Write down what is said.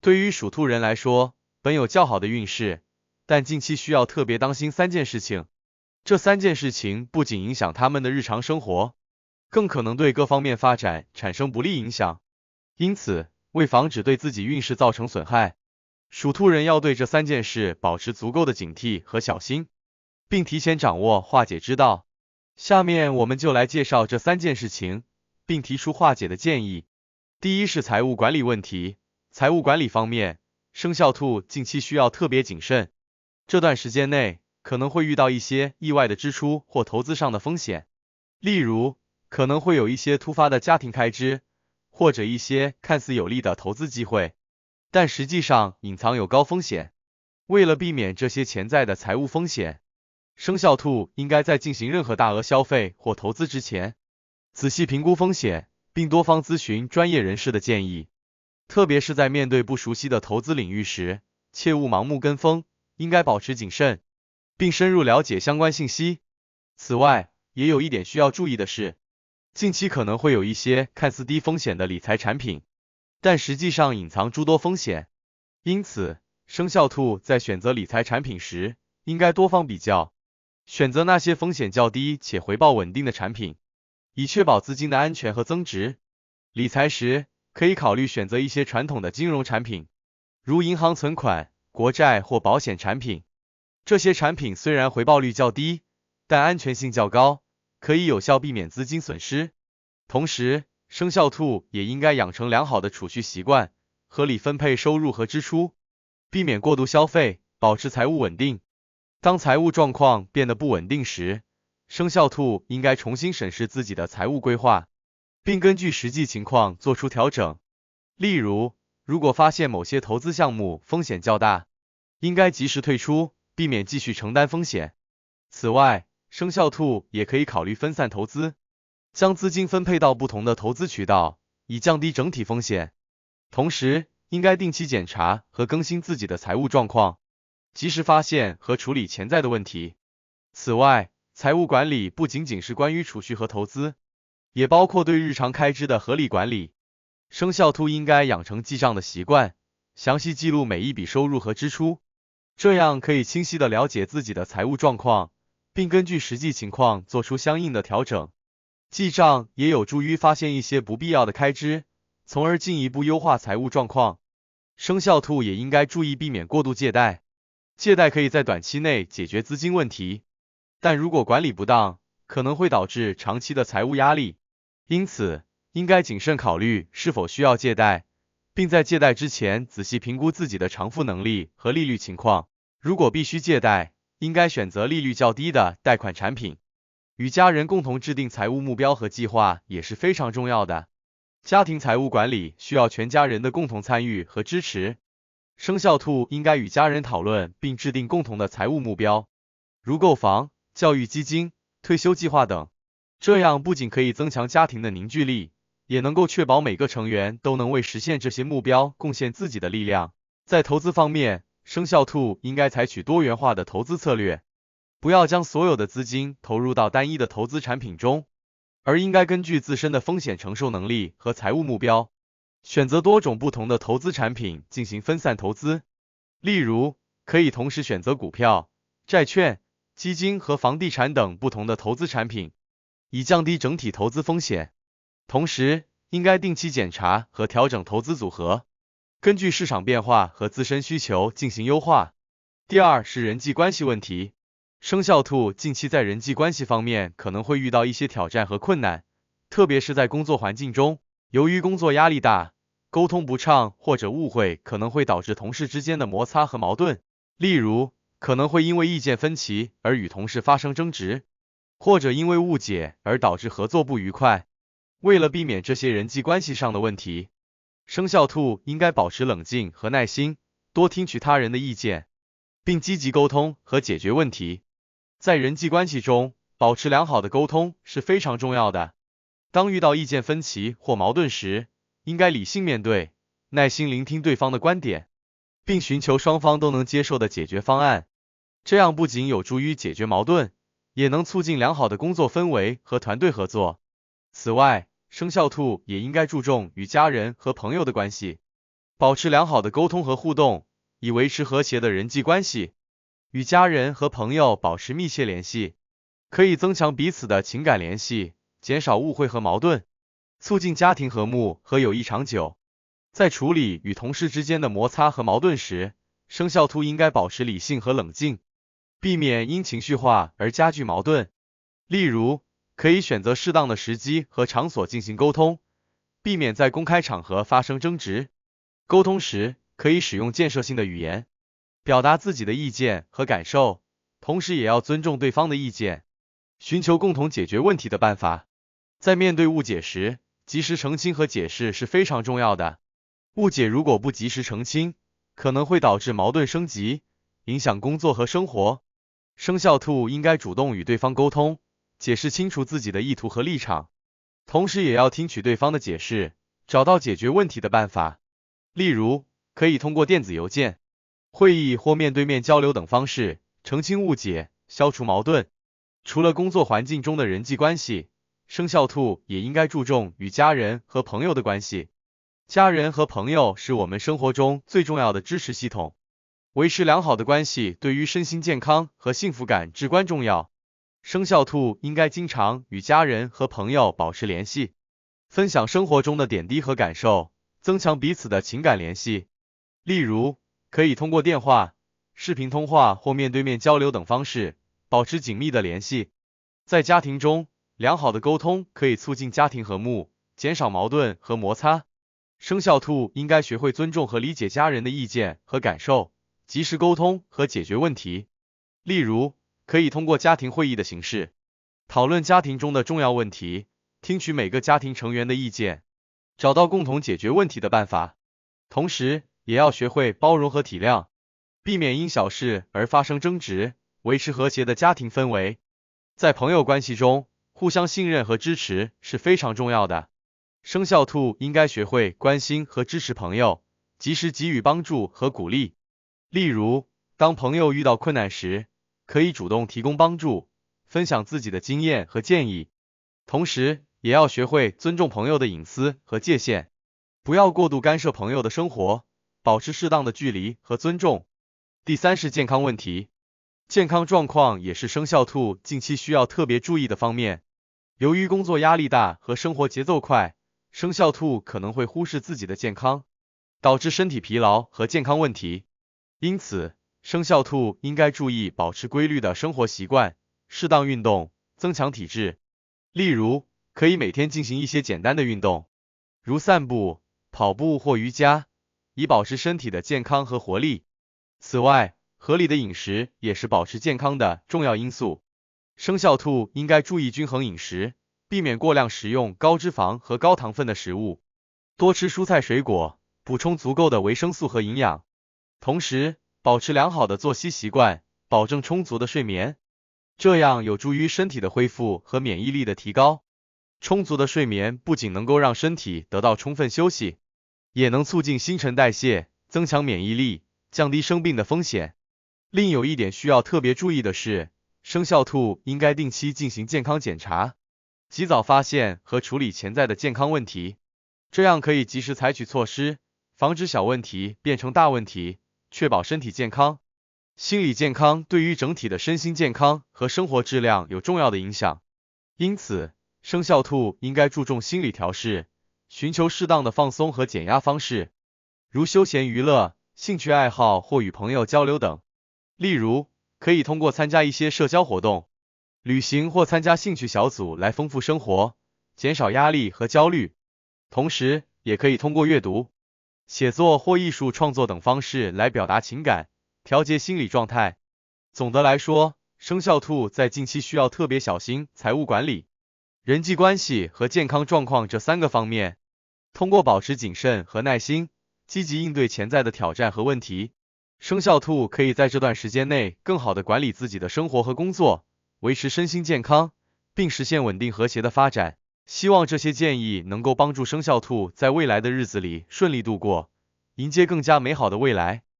对于属兔人来说，本有较好的运势，但近期需要特别当心三件事情。这三件事情不仅影响他们的日常生活，更可能对各方面发展产生不利影响。因此，为防止对自己运势造成损害，属兔人要对这三件事保持足够的警惕和小心，并提前掌握化解之道。下面我们就来介绍这三件事情，并提出化解的建议。第一是财务管理问题。财务管理方面，生肖兔近期需要特别谨慎。这段时间内可能会遇到一些意外的支出或投资上的风险，例如可能会有一些突发的家庭开支，或者一些看似有利的投资机会，但实际上隐藏有高风险。为了避免这些潜在的财务风险，生肖兔应该在进行任何大额消费或投资之前，仔细评估风险，并多方咨询专业人士的建议。特别是在面对不熟悉的投资领域时，切勿盲目跟风，应该保持谨慎，并深入了解相关信息。此外，也有一点需要注意的是，近期可能会有一些看似低风险的理财产品，但实际上隐藏诸多风险。因此，生肖兔在选择理财产品时，应该多方比较，选择那些风险较低且回报稳定的产品，以确保资金的安全和增值。理财时，可以考虑选择一些传统的金融产品，如银行存款、国债或保险产品。这些产品虽然回报率较低，但安全性较高，可以有效避免资金损失。同时，生肖兔也应该养成良好的储蓄习惯，合理分配收入和支出，避免过度消费，保持财务稳定。当财务状况变得不稳定时，生肖兔应该重新审视自己的财务规划，并根据实际情况做出调整。例如，如果发现某些投资项目风险较大，应该及时退出，避免继续承担风险。此外，生肖兔也可以考虑分散投资，将资金分配到不同的投资渠道，以降低整体风险。同时，应该定期检查和更新自己的财务状况，及时发现和处理潜在的问题。此外，财务管理不仅仅是关于储蓄和投资，也包括对日常开支的合理管理。生肖兔应该养成记账的习惯，详细记录每一笔收入和支出，这样可以清晰地了解自己的财务状况，并根据实际情况做出相应的调整。记账也有助于发现一些不必要的开支，从而进一步优化财务状况。生肖兔也应该注意避免过度借贷。借贷可以在短期内解决资金问题，但如果管理不当，可能会导致长期的财务压力。因此，应该谨慎考虑是否需要借贷，并在借贷之前仔细评估自己的偿付能力和利率情况。如果必须借贷，应该选择利率较低的贷款产品。与家人共同制定财务目标和计划也是非常重要的。家庭财务管理需要全家人的共同参与和支持。生肖兔应该与家人讨论并制定共同的财务目标，如购房、教育基金、退休计划等。这样不仅可以增强家庭的凝聚力，也能够确保每个成员都能为实现这些目标贡献自己的力量。在投资方面，生肖兔应该采取多元化的投资策略，不要将所有的资金投入到单一的投资产品中，而应该根据自身的风险承受能力和财务目标，选择多种不同的投资产品进行分散投资。例如，可以同时选择股票、债券、基金和房地产等不同的投资产品，以降低整体投资风险。同时，应该定期检查和调整投资组合，根据市场变化和自身需求进行优化。第二是人际关系问题。生肖兔近期在人际关系方面可能会遇到一些挑战和困难，特别是在工作环境中，由于工作压力大，沟通不畅或者误会可能会导致同事之间的摩擦和矛盾。例如，可能会因为意见分歧而与同事发生争执，或者因为误解而导致合作不愉快。为了避免这些人际关系上的问题，生肖兔应该保持冷静和耐心，多听取他人的意见，并积极沟通和解决问题。在人际关系中，保持良好的沟通是非常重要的。当遇到意见分歧或矛盾时，应该理性面对，耐心聆听对方的观点，并寻求双方都能接受的解决方案。这样不仅有助于解决矛盾，也能促进良好的工作氛围和团队合作。此外，生肖兔也应该注重与家人和朋友的关系，保持良好的沟通和互动，以维持和谐的人际关系。与家人和朋友保持密切联系，可以增强彼此的情感联系，减少误会和矛盾，促进家庭和睦和友谊长久。在处理与同事之间的摩擦和矛盾时，生肖兔应该保持理性和冷静，避免因情绪化而加剧矛盾。例如，可以选择适当的时机和场所进行沟通，避免在公开场合发生争执。沟通时，可以使用建设性的语言，表达自己的意见和感受，同时也要尊重对方的意见，寻求共同解决问题的办法。在面对误解时，及时澄清和解释是非常重要的。误解如果不及时澄清，可能会导致矛盾升级，影响工作和生活。生肖兔应该主动与对方沟通，解释清楚自己的意图和立场，同时也要听取对方的解释，找到解决问题的办法。例如，可以通过电子邮件、会议或面对面交流等方式澄清误解，消除矛盾。除了工作环境中的人际关系，生肖兔也应该注重与家人和朋友的关系。家人和朋友是我们生活中最重要的支持系统，维持良好的关系对于身心健康和幸福感至关重要。生肖兔应该经常与家人和朋友保持联系，分享生活中的点滴和感受，增强彼此的情感联系。例如，可以通过电话、视频通话或面对面交流等方式，保持紧密的联系。在家庭中，良好的沟通可以促进家庭和睦，减少矛盾和摩擦。生肖兔应该学会尊重和理解家人的意见和感受，及时沟通和解决问题。例如，可以通过家庭会议的形式，讨论家庭中的重要问题，听取每个家庭成员的意见，找到共同解决问题的办法。同时，也要学会包容和体谅，避免因小事而发生争执，维持和谐的家庭氛围。在朋友关系中，互相信任和支持是非常重要的。生肖兔应该学会关心和支持朋友，及时给予帮助和鼓励。例如，当朋友遇到困难时，可以主动提供帮助，分享自己的经验和建议。同时，也要学会尊重朋友的隐私和界限，不要过度干涉朋友的生活，保持适当的距离和尊重。第三是健康问题，健康状况也是生肖兔近期需要特别注意的方面。由于工作压力大和生活节奏快，生肖兔可能会忽视自己的健康，导致身体疲劳和健康问题。因此，生肖兔应该注意保持规律的生活习惯，适当运动，增强体质。例如，可以每天进行一些简单的运动，如散步、跑步或瑜伽，以保持身体的健康和活力。此外，合理的饮食也是保持健康的重要因素。生肖兔应该注意均衡饮食，避免过量食用高脂肪和高糖分的食物，多吃蔬菜水果，补充足够的维生素和营养。同时，保持良好的作息习惯，保证充足的睡眠，这样有助于身体的恢复和免疫力的提高。充足的睡眠不仅能够让身体得到充分休息，也能促进新陈代谢，增强免疫力，降低生病的风险。另有一点需要特别注意的是，生肖兔应该定期进行健康检查，及早发现和处理潜在的健康问题，这样可以及时采取措施，防止小问题变成大问题，确保身体健康。心理健康对于整体的身心健康和生活质量有重要的影响，因此，生肖兔应该注重心理调试，寻求适当的放松和减压方式，如休闲娱乐、兴趣爱好或与朋友交流等。例如，可以通过参加一些社交活动、旅行或参加兴趣小组来丰富生活，减少压力和焦虑。同时，也可以通过阅读、写作或艺术创作等方式来表达情感，调节心理状态。总的来说，生肖兔在近期需要特别小心财务管理、人际关系和健康状况这三个方面。通过保持谨慎和耐心，积极应对潜在的挑战和问题，生肖兔可以在这段时间内更好地管理自己的生活和工作，维持身心健康，并实现稳定和谐的发展。希望这些建议能够帮助生肖兔在未来的日子里顺利度过，迎接更加美好的未来。